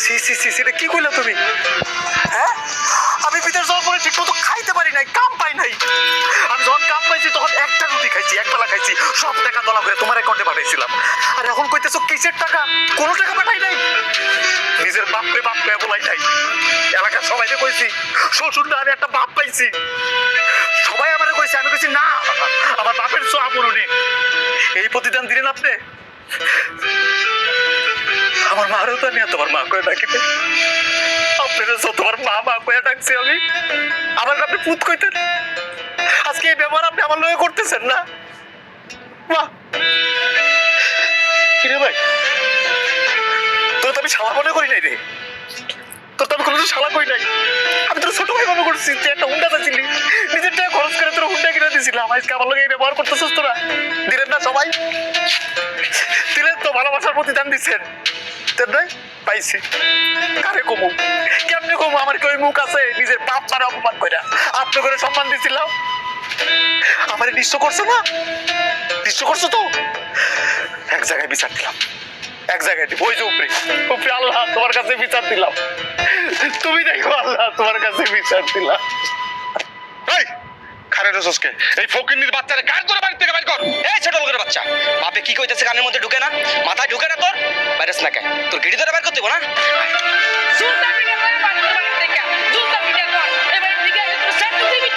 C C C C, এটা কি কইলা তুমি? হ্যাঁ, আমি ভিতরে যাওয়ার পরে ঠিক মতো খাইতে পারি নাই, কাম পাই নাই। আমি যখন কাম পাইছি তখন একটা রুটি খাইছি, এক বেলা খাইছি, সব টাকা দলা করে তোমার অ্যাকাউন্টে পাঠাইছিলাম। আর এখন কইতেছো কিসের টাকা? কোনো টাকা পাঠাই নাই। নিজের বাপকে বাপ পেয়ে বলাই নাই। এলাকার সবাইকে কইছি শ্বশুর না আমি একটা বাপ পাইছি। সবাই আমারে কইছে, আমি কইছি না, আমার বাপের ছোঁয়া পড়ুনি। এই প্রতিদান দিলেন আপনি। আমার মারও তো আমি তোমার মা করে ডাকি নাই। আপনার তোমার মা মা করে ডাকছি আমি, আমার আপনি পুত কইতেন। আজকে এই ব্যবহার আপনি আমার লয়ে করতেছেন না? মা কিরে ভাই, তোর তো আমি শালা মনে করি নাই রে, তোর তো আমি কোনো শালা করি নাই। আমি তোর ছোট ভাই মনে করছি, তুই একটা হুন্ডা চাচ্ছিলি, নিজের টাকা খরচ করে তোর হুন্ডা কিনে দিয়েছিলাম। আজকে আমার লগে এই ব্যবহার করতেছিস তোরা? দিলেন না সবাই? দিলেন তো, ভালোবাসার প্রতিদান দিচ্ছেন। পাইছি, কারে কমু, কেমনে কমু? আমার কি ওই মুখ আছে? নিজের বাপ ছাড়া অপমান কইরা আপনি করে সম্মান দিছিলাম। আমারে নিঃস্ব করছো না? নিঃস্ব করছো তো? এক জায়গায় বিচার দিলাম, এক জায়গায় দিব, ওই যে উপরে উপরে। আল্লাহ তোমার কাছে বিচার দিলাম, তুমি দেখো আল্লাহ তোমার কাছে বিচার দিলাম। এই খারে রসকে, এই ফকিন্নির বাচ্চারে কার করে বাড়ি থেকে বের কর। এই ছোট লোকের বাচ্চা, বাপে কি কইতেছে কানের মধ্যে ঢুকে না, মাথায় ঢুকে না তোর? বাইরেস না কে? তোর গিড়ি ধরে বের করতে না? জুতা পিটা করে বাড়ি থেকে জুতা পিটা কর। এবার দিকে তোর সেট দিবি